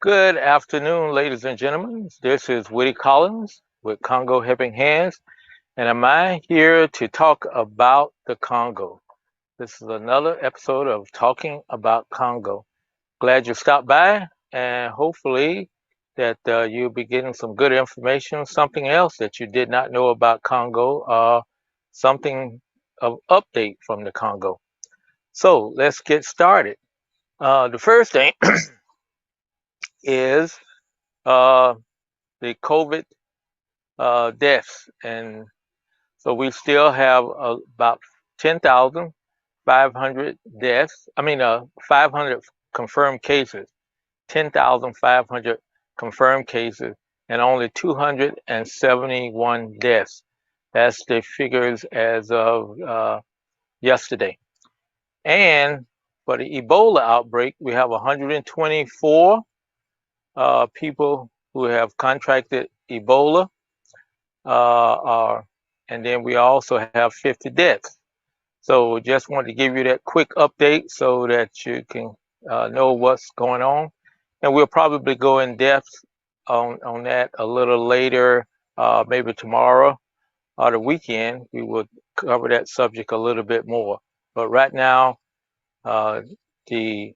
Good afternoon, ladies and gentlemen. This is Woody Collins with Congo Helping Hands, and I'm here to talk about the Congo. This is another episode of Talking About Congo. Glad you stopped by, and hopefully that you'll be getting some good information, something else that you did not know about Congo, something of update from the Congo. So let's get started. The first thing is uh, the COVID deaths, and so we still have about 10,500 deaths. 500 confirmed cases, 10,500 confirmed cases, and only 271 deaths. That's the figures as of yesterday. And for the Ebola outbreak, we have 124 people who have contracted Ebola, uh, and then we also have 50 deaths. So just wanted to give you that quick update so that you can know what's going on. And we'll probably go in depth on that a little later, maybe tomorrow or the weekend. We will cover that subject a little bit more. But right now, uh, the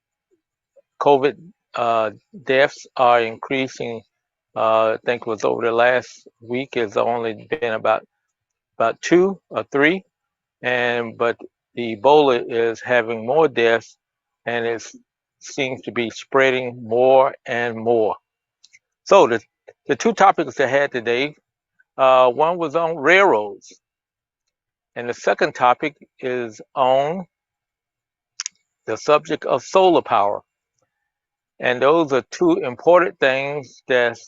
COVID deaths are increasing. I think it was over the last week has only been about two or three, and but the Ebola is having more deaths, and it seems to be spreading more and more. So the two topics I had today, one was on railroads, and the second topic is on the subject of solar power. And those are two important things that's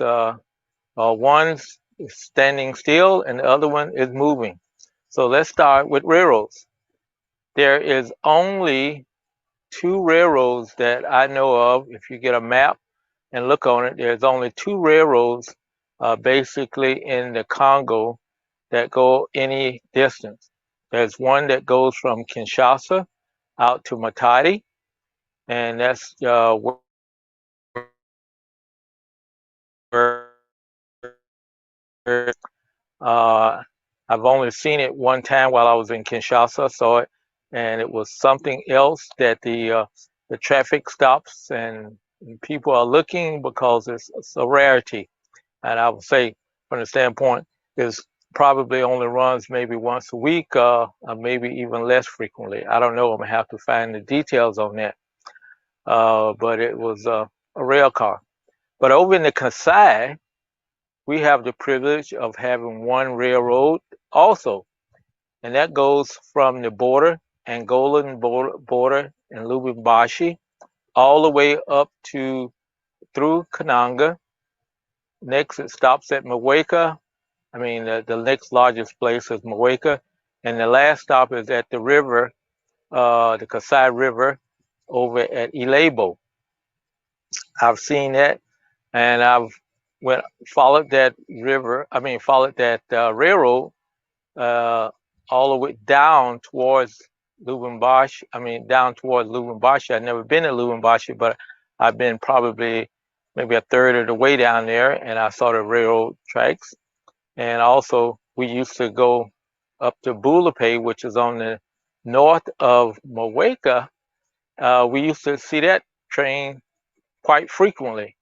one's standing still and the other one is moving. So let's start with railroads. There is only two railroads that I know of. If you get a map and look on it, there's only two railroads basically in the Congo that go any distance. There's one that goes from Kinshasa out to Matadi, and that's where uh, I've only seen it one time while I was in Kinshasa. Saw it, and it was something else that the traffic stops and people are looking because it's a rarity. And I would say, from the standpoint, is probably only runs maybe once a week, or maybe even less frequently. I don't know. I'm gonna have to find the details on that. But it was a rail car. But over in the Kasai, we have the privilege of having one railroad also, and that goes from the border, Angolan border in Lubumbashi, all the way up to through Kananga. Next, it stops at Mweka. The next largest place is Mweka, and the last stop is at the river, the Kasai River, over at Ilebo. I've seen that, and I've went followed that river. Followed that railroad uh, all the way down towards Lubumbashi. Down towards Lubumbashi. I've never been to Lubumbashi, but I've been probably maybe a third of the way down there, and I saw the railroad tracks. And also, we used to go up to Bulape, which is on the north of Mweka. We used to see that train quite frequently.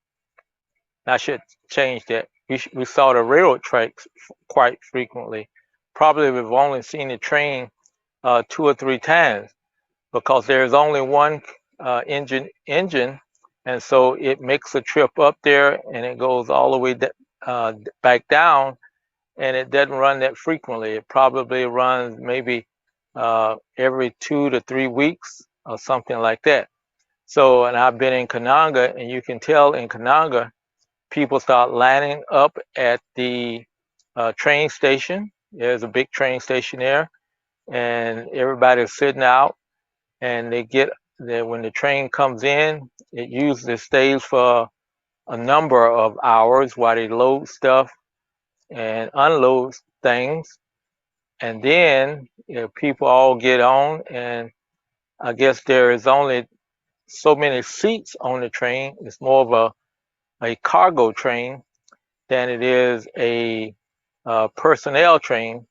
I should change that. We saw the railroad tracks quite frequently. Probably we've only seen the train two or three times because there's only one engine, and so it makes a trip up there and it goes all the way back down, and it doesn't run that frequently. It probably runs maybe every 2 to 3 weeks or something like that. So, and I've been in Kananga, and you can tell in Kananga, people start lining up at the train station. There's a big train station there, and everybody's sitting out, and they get there when the train comes in. It usually stays for a number of hours while they load stuff and unload things, and then people all get on, and I guess there is only so many seats on the train. It's more of a cargo train than it is a personnel train.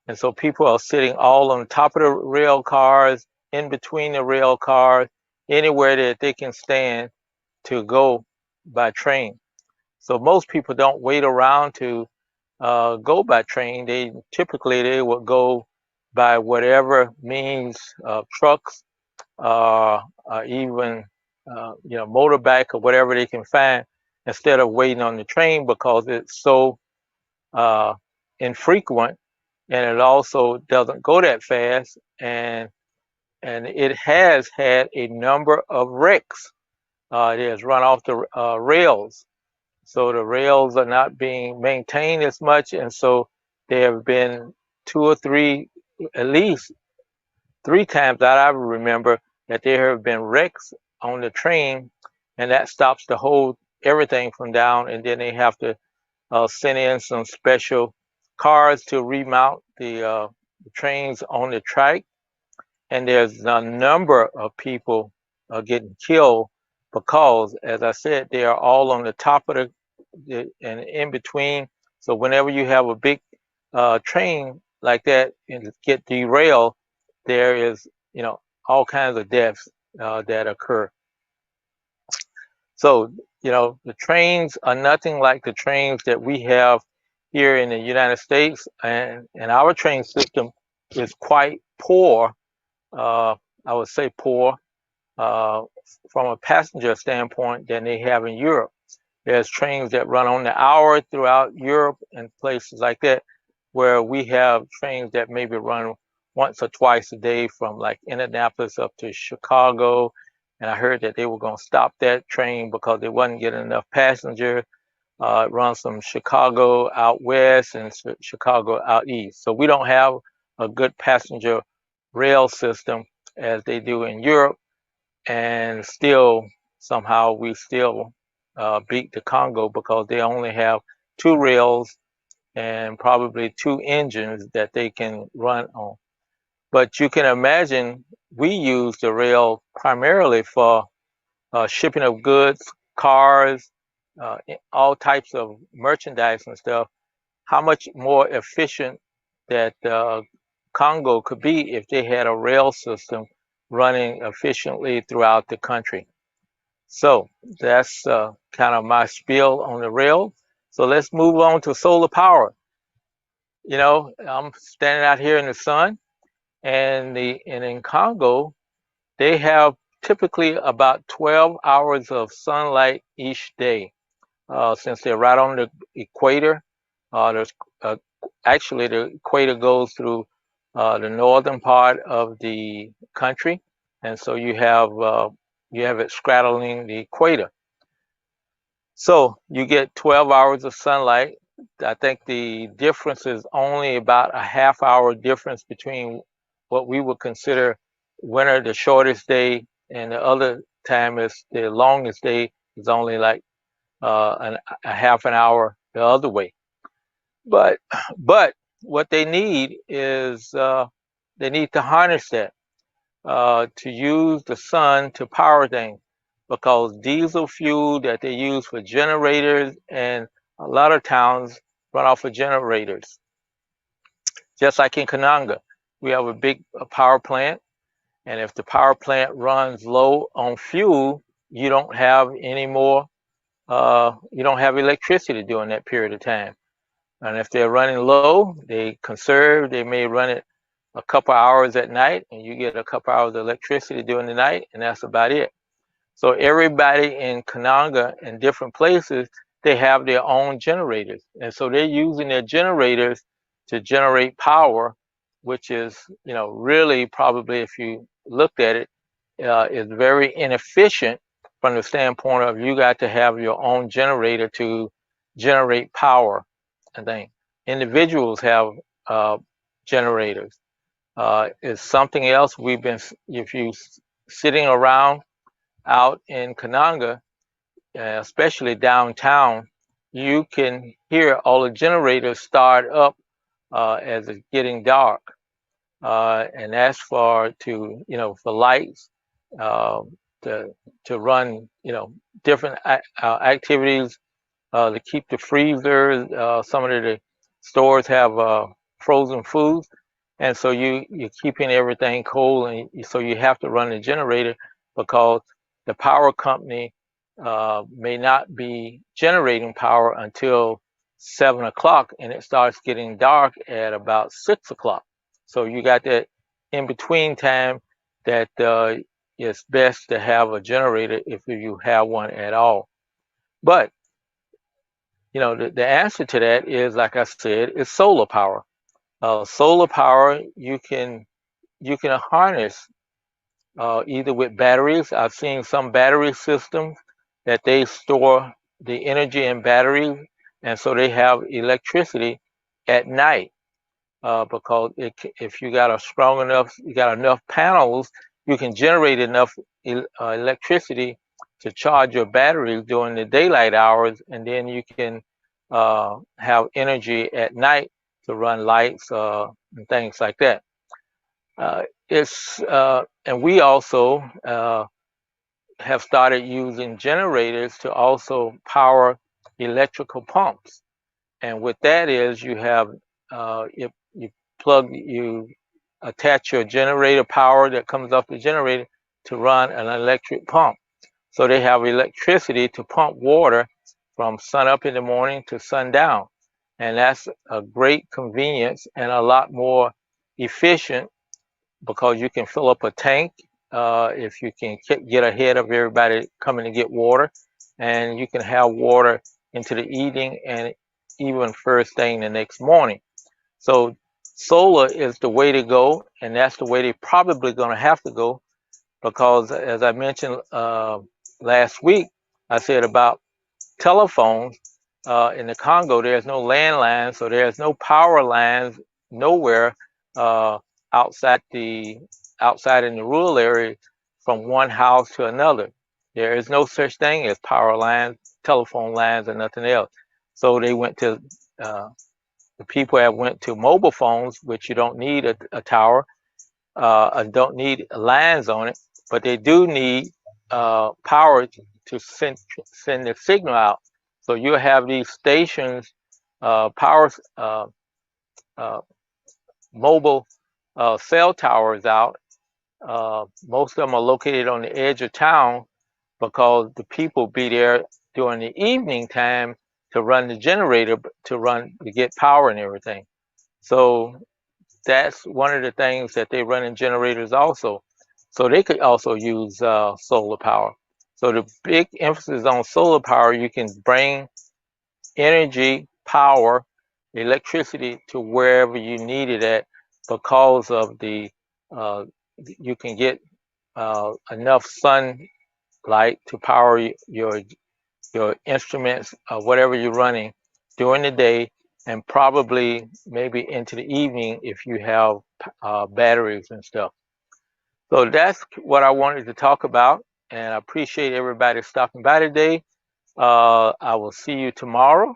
And so people are sitting all on top of the rail cars, in between the rail cars, anywhere that they can stand to go by train. So most people don't wait around to go by train. They would go by whatever means, trucks, even motorbike or whatever they can find, instead of waiting on the train, because it's so uh, infrequent, and it also doesn't go that fast, and it has had a number of wrecks. It has run off the rails, so the rails are not being maintained as much, and so there have been two or three, at least three times that I remember, that there have been wrecks on the train, and that stops the whole everything from down, and then they have to send in some special cars to remount the trains on the track, and there's a number of people getting killed because, as I said, they are all on the top of the and in between. So whenever you have a big train like that and get derailed, there is all kinds of deaths that occur. So the trains are nothing like the trains that we have here in the United States, and our train system is quite poor. I would say poor uh, from a passenger standpoint than they have in Europe. There's trains that run on the hour throughout Europe and places like that, where we have trains that maybe run once or twice a day from like Indianapolis up to Chicago. And I heard that they were going to stop that train because they wasn't getting enough passengers. It runs from Chicago out west and Chicago out east. So we don't have a good passenger rail system as they do in Europe, and still somehow we still beat the Congo because they only have two rails and probably two engines that they can run on. But you can imagine we use the rail primarily for shipping of goods, cars, all types of merchandise and stuff. How much more efficient that Congo could be if they had a rail system running efficiently throughout the country. So that's kind of my spiel on the rail. So let's move on to solar power. I'm standing out here in the sun, and in Congo, they have typically about 12 hours of sunlight each day, since they're right on the equator. There's actually the equator goes through the northern part of the country, and so you have it straddling the equator. So you get 12 hours of sunlight. I think the difference is only about a half hour difference between what we would consider winter, the shortest day, and the other time is the longest day is only like a half an hour the other way. But but what they need is they need to harness that to use the sun to power things, because diesel fuel that they use for generators, and a lot of towns run off of generators. Just like in Kananga, we have a big power plant, and if the power plant runs low on fuel, you don't have any more. You don't have electricity during that period of time. And if they're running low, they conserve. They may run it a couple hours at night, and you get a couple hours of electricity during the night, and that's about it. So everybody in Kananga and different places, they have their own generators, and so they're using their generators to generate power, which is, really probably, if you looked at it, is very inefficient from the standpoint of you got to have your own generator to generate power. I think individuals have generators. It's something else we've been, if you sitting around out in Kananga, especially downtown, you can hear all the generators start up as it's getting dark, and that's for lights. Uh, to run, different activities to keep the freezer. Some of the stores have frozen foods, and so you're keeping everything cold, and so you have to run the generator because the power company may not be generating power until 7 o'clock, and it starts getting dark at about 6 o'clock. So you got that in between time that it's best to have a generator if you have one at all. But the answer to that is, like I said, is solar power. Solar power you can harness either with batteries. I've seen some battery systems that they store the energy in batteries, and so they have electricity at night. Because if you got enough panels, you can generate enough electricity to charge your batteries during the daylight hours, and then you can have energy at night to run lights and things like that. And we also have started using generators to also power electrical pumps. And what that is, you attach your generator power that comes off the generator to run an electric pump. So they have electricity to pump water from sun up in the morning to sundown. And that's a great convenience and a lot more efficient because you can fill up a tank if you can get ahead of everybody coming to get water. And you can have water into the evening and even first thing the next morning. So solar is the way to go, and that's the way they're probably going to have to go because, as I mentioned last week, I said about telephones in the Congo, there's no landlines, so there's no power lines nowhere uh, outside outside in the rural area from one house to another. There is no such thing as power lines, telephone lines, or nothing else. So they went to the people have went to mobile phones, which you don't need a tower, don't need lines on it, but they do need power to send the signal out. So you have these stations, power uh, mobile cell towers out. Most of them are located on the edge of town because the people be there during the evening time to run the generator to get power and everything. So that's one of the things that they run in generators also. So they could also use solar power. So the big emphasis on solar power, you can bring energy, power, electricity to wherever you need it at because of uh, you can get enough sunlight to power your instruments, whatever you're running during the day, and probably maybe into the evening if you have batteries and stuff. So that's what I wanted to talk about, and I appreciate everybody stopping by today. I will see you tomorrow,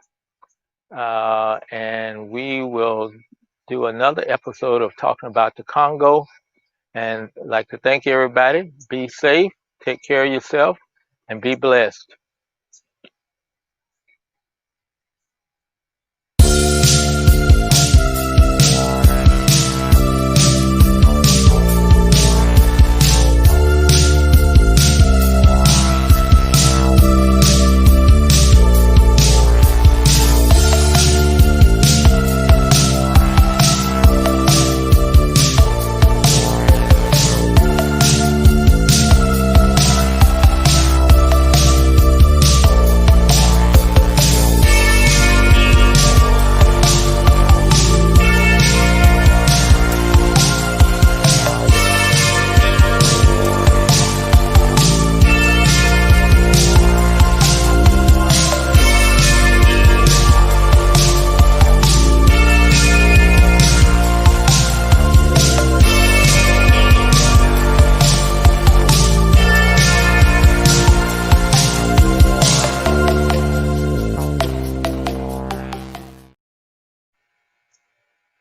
and we will do another episode of talking about the Congo. And I'd like to thank everybody. Be safe, take care of yourself, and be blessed.